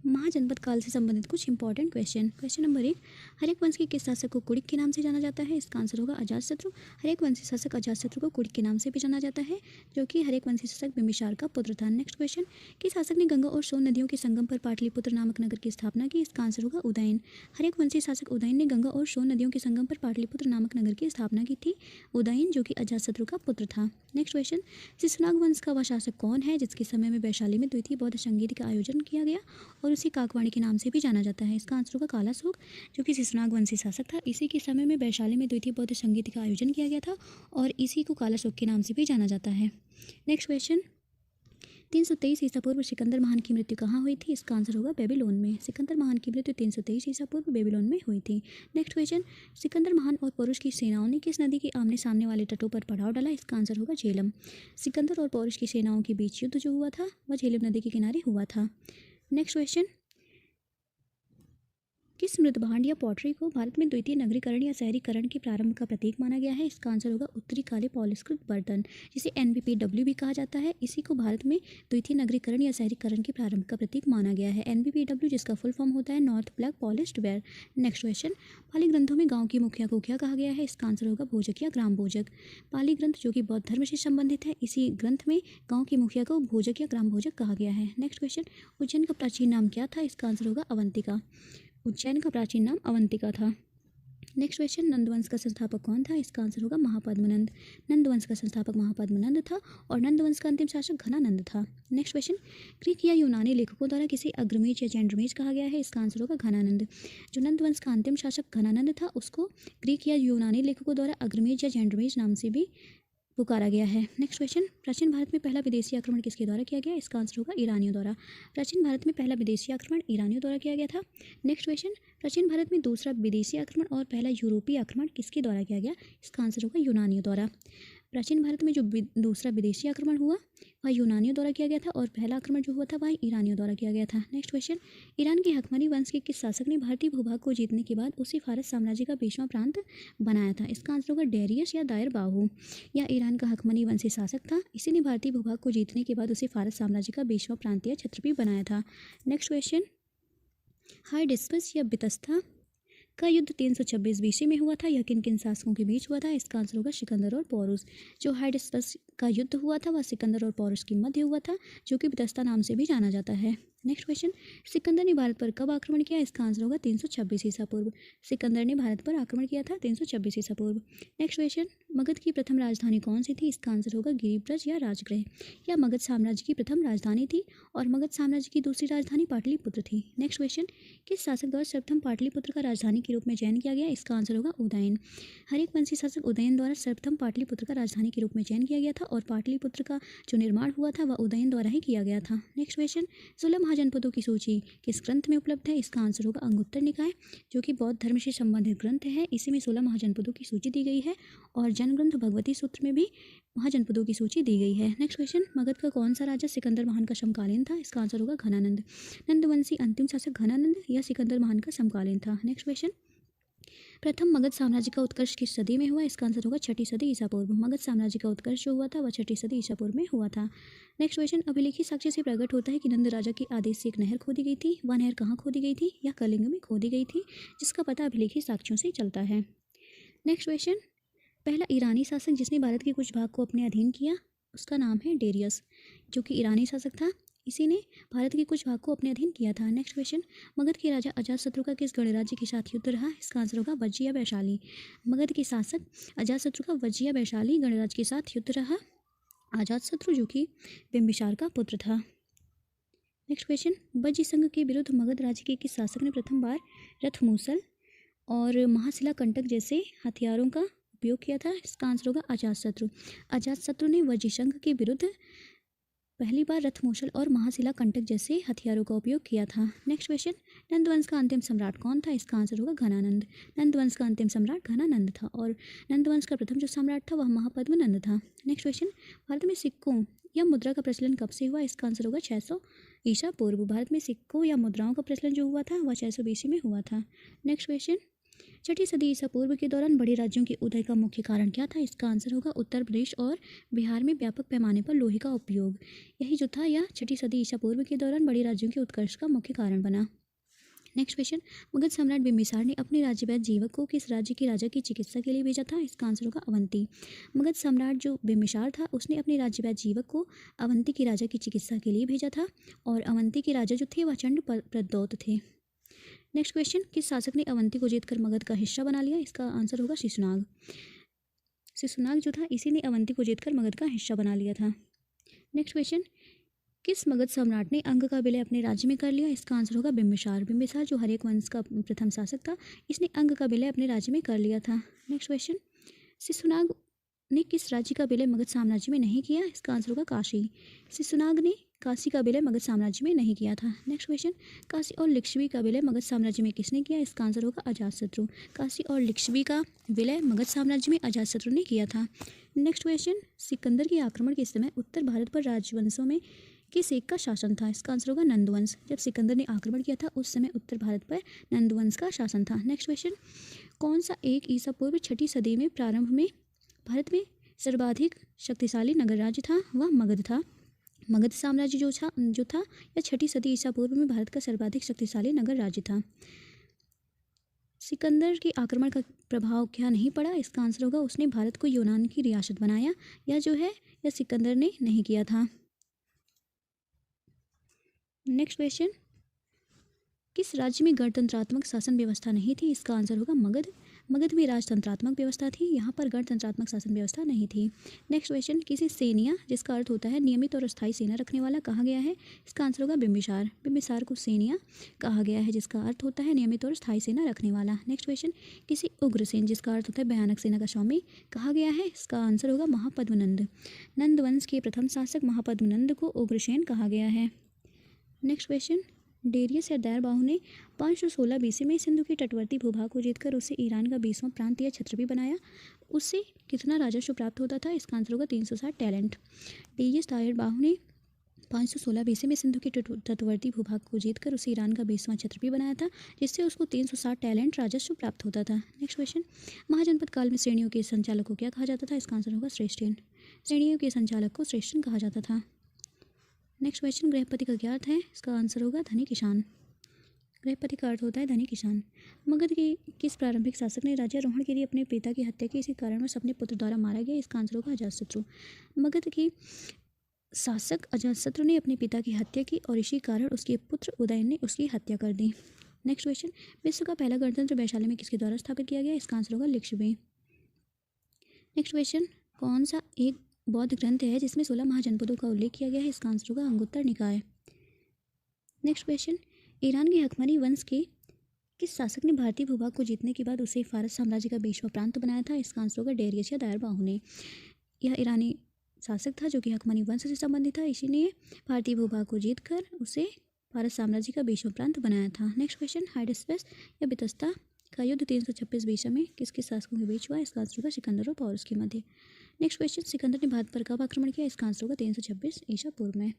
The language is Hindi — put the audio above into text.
महाजनपद काल से संबंधित कुछ इंपॉर्टेंट क्वेश्चन। क्वेश्चन नंबर 1, हरेक वंश के किस शासक को कुड़िक के नाम से जाना जाता है? इसका आंसर होगा अजातशत्रु। हरेक वंशी शासक अजातशत्रु को कुड़िक के नाम से भी जाना जाता है, जो कि हरेक वंशी शासक बिंबिसार का पुत्र था। नेक्स्ट क्वेश्चन, किस शासक ने गंगा और सोन नदियों के संगम पर पाटलिपुत्र नामक नगर की स्थापना की? इसका आंसर होगा उदयन। हरेक वंशी शासक उदयन ने गंगा और सोन नदियों के संगम पर पाटलिपुत्र नामक नगर की स्थापना की थी। उदयन जो कि अजातशत्रु का पुत्र था। नेक्स्ट क्वेश्चन, शिशुनाग वंश का वह शासक कौन है जिसके समय में वैशाली में द्वितीय बौद्ध संगीत का आयोजन किया गया और उसे काकवाणी के नाम से भी जाना जाता है? इसका आंसर होगा कालाशोक, जो कि शिशुनाग वंशी शासक था। इसी के समय में वैशाली में द्वितीय बौद्ध संगीत का आयोजन किया गया था और इसी को कालाशोक के नाम से भी जाना जाता है। नेक्स्ट क्वेश्चन, 323 ईसा पूर्व सिकंदर महान की मृत्यु कहाँ हुई थी? इसका आंसर होगा बेबीलोन में। सिकंदर महान की मृत्यु 323 ईसा पूर्व बेबीलोन में हुई थी। नेक्स्ट क्वेश्चन, सिकंदर महान और पौरुष की सेनाओं ने किस नदी के आमने सामने वाले तटों पर पड़ाव डाला? इसका आंसर होगा झेलम। सिकंदर और पौरुष की सेनाओं के बीच युद्ध जो हुआ था वह झेलम नदी के किनारे हुआ था। नेक्स्ट क्वेश्चन, किस मृदभांड या पॉटरी को भारत में द्वितीय नगरीकरण या शहरीकरण के प्रारंभ का प्रतीक माना गया है? इसका आंसर होगा उत्तरी काले पॉलिशकृत बर्तन, जिसे NBPW भी कहा जाता है। इसी को भारत में द्वितीय नगरीकरण या शहरीकरण के प्रारंभ का प्रतीक माना गया है। NBPW जिसका फुल फॉर्म होता है north black polished ware. Next question, Pali ग्रंथों में गाँव की मुखिया को क्या कहा गया है? इसका आंसर होगा भोजक या ग्राम भोजक। पाली ग्रंथ जो कि बौद्ध धर्म से संबंधित है, इसी ग्रंथ में गाँव की मुखिया को भोजक या ग्राम भोजक कहा गया है। नेक्स्ट क्वेश्चन, उज्जैन का प्राचीन नाम क्या था? इसका आंसर होगा अवंतिका। उज्जैन का प्राचीन नाम अवंतिका था। नेक्स्ट क्वेश्चन, नंदवंश का संस्थापक कौन था? इसका आंसर होगा महापद्मनंद। नंदवंश का संस्थापक महापद्मनंद था और नंदवंश का अंतिम शासक घनानंद था। नेक्स्ट क्वेश्चन, ग्रीक या यूनानी लेखकों द्वारा किसे अग्रमेज या जेंड्रमेज कहा गया है? इसका आंसर होगा घनानंद। जो नंदवंश का अंतिम शासक घनानंद था उसको ग्रीक या यूनानी लेखकों द्वारा अग्रमेज या जेंड्रमेज नाम से भी पुकारा गया है। नेक्स्ट क्वेश्चन, प्राचीन भारत में पहला विदेशी आक्रमण किसके द्वारा किया गया? इसका आंसर होगा ईरानियों द्वारा। प्राचीन भारत में पहला विदेशी आक्रमण ईरानियों द्वारा किया गया था। नेक्स्ट क्वेश्चन, प्राचीन भारत में दूसरा विदेशी आक्रमण और पहला यूरोपीय आक्रमण किसके द्वारा किया गया? इसका आंसर होगा यूनानियों द्वारा। प्राचीन भारत में जो दूसरा विदेशी आक्रमण हुआ वह यूनानियों द्वारा किया गया था और पहला आक्रमण जो हुआ था वह ईरानियों द्वारा किया गया था। नेक्स्ट क्वेश्चन, ईरान के हकमनी वंश के किस शासक ने भारतीय भूभाग को जीतने के बाद उसे फारस साम्राज्य का 20वां प्रांत बनाया था? इसका आंसर होगा डेरियस या दायर बाहू। यह ईरान का हकमनी वंशी शासक था। इसी ने भारतीय भूभाग को जीतने के बाद उसे फारस साम्राज्य का 20वां प्रांत या क्षेत्र भी बनाया था। नेक्स्ट क्वेश्चन, हाइडेस्पस या बितस्ता का युद्ध 326 BC में हुआ था। यह किन किन शासकों के बीच हुआ था? इसका आंसर होगा सिकंदर और पौरुष। जो हाइडेस्पस का युद्ध हुआ था वह सिकंदर और पौरुष के मध्य हुआ था, जो कि बितस्ता नाम से भी जाना जाता है। नेक्स्ट क्वेश्चन, सिकंदर ने भारत पर कब आक्रमण किया? इसका आंसर होगा 326 ईसा पूर्व। सिकंदर ने भारत पर आक्रमण किया था 326 ईसा पूर्व। नेक्स्ट क्वेश्चन, मगध की प्रथम राजधानी कौन सी थी? इसका आंसर होगा गिरिब्रज या राजगृह। यह मगध साम्राज्य की प्रथम राजधानी थी और मगध साम्राज्य की दूसरी राजधानी पाटलिपुत्र थी। नेक्स्ट क्वेश्चन, किस शासक द्वारा सर्वप्रथम पाटलिपुत्र का राजधानी के रूप में चयन किया गया? इसका आंसर होगा उदयन। हरेक वंशी शासक उदयन द्वारा सर्वप्रथम पाटलिपुत्र का राजधानी के रूप में चयन किया गया था और पाटलिपुत्र का जो निर्माण हुआ था वह उदयन द्वारा ही किया गया था। नेक्स्ट क्वेश्चन, 16 महाजनपदों की सूची किस ग्रंथ में उपलब्ध है? इसका आंसर होगा अंगुत्तर निकाय, जो कि बौद्ध धर्म से संबंधित ग्रंथ है। इसी में 16 महाजनपदों की सूची दी गई है और जन ग्रंथ भगवती सूत्र में भी महाजनपदों की सूची दी गई है। नेक्स्ट क्वेश्चन, मगध का कौन सा राजा सिकंदर महान का समकालीन था? इसका आंसर होगा घनानंद। नंदवंशी अंतिम शासक घनानंद या सिकंदर महान का समकालीन था। नेक्स्ट क्वेश्चन, प्रथम मगध साम्राज्य का उत्कर्ष किस सदी में हुआ? इसका आंसर होगा 6ठी सदी ईसा पूर्व। मगध साम्राज्य का उत्कर्ष जो हुआ था वह 6ठी सदी ईसा पूर्व में हुआ था। नेक्स्ट क्वेश्चन, अभिलेखी साक्ष्य से प्रकट होता है कि नंद राजा के आदेश से एक नहर खोदी गई थी। वह नहर कहाँ खोदी गई थी? यह कलिंग में खोदी गई थी, जिसका पता अभिलेखी साक्ष्यों से चलता है। नेक्स्ट क्वेश्चन, पहला ईरानी शासक जिसने भारत के कुछ भाग को अपने अधीन किया उसका नाम है डेरियस, जो कि ईरानी शासक था। इसी ने भारत के कुछ भाग को अपने अधीन किया था। नेक्स्ट क्वेश्चन, मगध के राजा अजातशत्रु का किस गणराज्य के साथ युद्ध रहा? इसका आंसर होगा वज्जी या वैशाली। मगध के शासक अजातशत्रु का वज्जी या वैशाली गणराज्य के साथ युद्ध रहा। अजातशत्रु जो कि बिंबिसार का पुत्र था। नेक्स्ट क्वेश्चन, वज्जी संघ के विरुद्ध मगध राज्य के किस शासक ने प्रथम बार रथमूसल और महाशिला कंटक जैसे हथियारों का उपयोग किया था? इसका आंसर होगा अजातशत्रु। अजातशत्रु ने वज्जी संघ के विरुद्ध पहली बार रथमूसल और महाशिला कंटक जैसे हथियारों का उपयोग किया था। नेक्स्ट क्वेश्चन, नंदवंश का अंतिम सम्राट कौन था? इसका आंसर होगा घनानंद। नंदवंश का अंतिम सम्राट घनानंद था और नंदवंश का प्रथम जो सम्राट था वह महापद्मनंद था। नेक्स्ट क्वेश्चन, भारत में सिक्कों या मुद्रा का प्रचलन कब से हुआ? इसका आंसर होगा 600 ईसा पूर्व। भारत में सिक्कों या मुद्राओं का प्रचलन जो हुआ था वह 600 BC में हुआ था। नेक्स्ट क्वेश्चन, छठी सदी ईसा पूर्व के दौरान बड़े राज्यों के उदय का मुख्य कारण क्या था? इसका आंसर होगा उत्तर प्रदेश और बिहार में व्यापक पैमाने पर लोहे का उपयोग। यही जो था यह छठी सदी ईसा पूर्व के दौरान बड़े राज्यों के उत्कर्ष का मुख्य कारण बना। नेक्स्ट क्वेश्चन, मगध सम्राट बिम्बिसार ने अपने राज्यवैद्य जीवक को किस राज्य के राजा की चिकित्सा के लिए भेजा था? इसका आंसर होगा अवंती। मगध सम्राट जो बिम्बिसार था उसने अपने राज्यवैद्य जीवक को अवंती के राजा की चिकित्सा के लिए भेजा था और अवंती के राजा जो थे वह चंड प्रद्योत थे। नेक्स्ट क्वेश्चन, किस शासक ने अवंती को जीतकर मगध का हिस्सा बना लिया? इसका आंसर होगा शिशुनाग। शिशुनाग जो था इसी ने अवंती को जीतकर मगध का हिस्सा बना लिया था। नेक्स्ट क्वेश्चन, किस मगध सम्राट ने अंग का विलय अपने राज्य में कर लिया? इसका आंसर होगा बिम्बिसार। बिम्बिसार जो हरेक वंश का प्रथम शासक था इसने अंग का विलय अपने राज्य में कर लिया था। नेक्स्ट क्वेश्चन, शिशुनाग ने किस राज्य का विलय मगध साम्राज्य में नहीं किया? इसका आंसर होगा काशी। शिशुनाग ने काशी का विलय मगध साम्राज्य में नहीं किया था। नेक्स्ट क्वेश्चन, काशी और लिच्छवी का विलय मगध साम्राज्य में किसने किया? इसका आंसर होगा अजातशत्रु। काशी और लिच्छवी का विलय मगध साम्राज्य में अजातशत्रु ने किया था। नेक्स्ट क्वेश्चन, सिकंदर के आक्रमण के समय उत्तर भारत पर राजवंशों में किस एक का शासन था? इसका आंसर होगा नंदवंश। जब सिकंदर ने आक्रमण किया था उस समय उत्तर भारत पर नंदवंश का शासन था। नेक्स्ट क्वेश्चन, कौन सा एक ईसा पूर्व छठी सदी में प्रारंभ में भारत में सर्वाधिक शक्तिशाली नगर राज्य था? वह मगध था। मगध साम्राज्य जो था यह छठी सदी ईसा पूर्व में भारत का सर्वाधिक शक्तिशाली नगर राज्य था। सिकंदर के आक्रमण का प्रभाव क्या नहीं पड़ा? इसका आंसर होगा उसने भारत को यूनान की रियासत बनाया। यह जो है यह सिकंदर ने नहीं किया था। नेक्स्ट क्वेश्चन, किस राज्य में गणतंत्रात्मक शासन व्यवस्था नहीं थी? इसका आंसर होगा मगध। मगध में राजतंत्रात्मक व्यवस्था थी, यहाँ पर गणतंत्रात्मक शासन व्यवस्था नहीं थी। नेक्स्ट क्वेश्चन, किसी सेनिया जिसका अर्थ होता है नियमित और अस्थायी सेना रखने वाला कहा गया है? इसका आंसर होगा बिम्बिसार। बिम्बिसार को सेनिया कहा गया है जिसका अर्थ होता है नियमित और अस्थायी सेना रखने वाला। नेक्स्ट क्वेश्चन, किसी उग्रसेन जिसका अर्थ होता है भयानक सेना का स्वामी कहा गया है? इसका आंसर होगा महापद्मनंद। नंद वंश के प्रथम शासक महापद्मनंद को उग्रसेन कहा गया है। नेक्स्ट क्वेश्चन, डेरियस या दैरबाहु ने 516 BC में सिंधु के तटवर्ती भूभाग को जीतकर उसे ईरान का 20वां प्रांत या छत्र भी बनाया। उससे कितना राजस्व प्राप्त होता था? इसका आंसर होगा 360 टैलेंट। डेरियस दैरबाहु ने 516 BC में सिंधु के तटवर्ती भूभाग को जीतकर उसे ईरान का 20वां छत्र भी बनाया था जिससे उसको 360 टैलेंट राजस्व प्राप्त होता था। नेक्स्ट क्वेश्चन, महाजनपद काल में श्रेणियों के संचालक को क्या कहा जाता था? इसका आंसर होगा श्रेष्ठन। श्रेणियों के संचालक को श्रेष्ठन कहा जाता था। नेक्स्ट क्वेश्चन, गृहपति का क्या अर्थ है? इसका आंसर होगा धनी किसान। गृहपति का अर्थ होता है धनी किसान। मगध के किस प्रारंभिक शासक ने राज्यारोहण के लिए अपने पिता की हत्या की? इसी कारणवश अपने पुत्र द्वारा मारा गया। इसका आंसर होगा अजातशत्रु। मगध के शासक अजातशत्रु ने अपने पिता की हत्या की और इसी कारण उसके पुत्र उदयन ने उसकी हत्या कर दी। नेक्स्ट क्वेश्चन, विश्व का पहला गणतंत्र वैशाली में किसके द्वारा स्थापित किया गया? इसका आंसर होगा लिच्छवी। नेक्स्ट क्वेश्चन, कौन सा एक बौद्ध ग्रंथ है जिसमें 16 महाजनपदों का उल्लेख किया गया है? इसका आंसर होगा अंगुत्तर निकाय। नेक्स्ट क्वेश्चन, ईरान के हकमनी वंश के किस शासक ने भारतीय भूभाग को जीतने के बाद उसे फारस साम्राज्य का 20वां प्रांत बनाया था? इसका आंसर होगा डेरियस या दैरबाहु ने। यह ईरानी शासक था जो कि हकमनी वंश से संबंधित था, इसी ने भारतीय भूभाग को जीतकर उसे फारस साम्राज्य का 20वां प्रांत बनाया था। नेक्स्ट क्वेश्चन, हाइडेस्पस या बितस्ता का युद्ध 326 BC में किसके शासकों के बीच हुआ? इसका आंसर होगा सिकंदर और पौरस के मध्य। नेक्स्ट क्वेश्चन, सिकंदर ने भारत पर कब आक्रमण किया? इसका आंसर होगा 326 ईसा पूर्व में।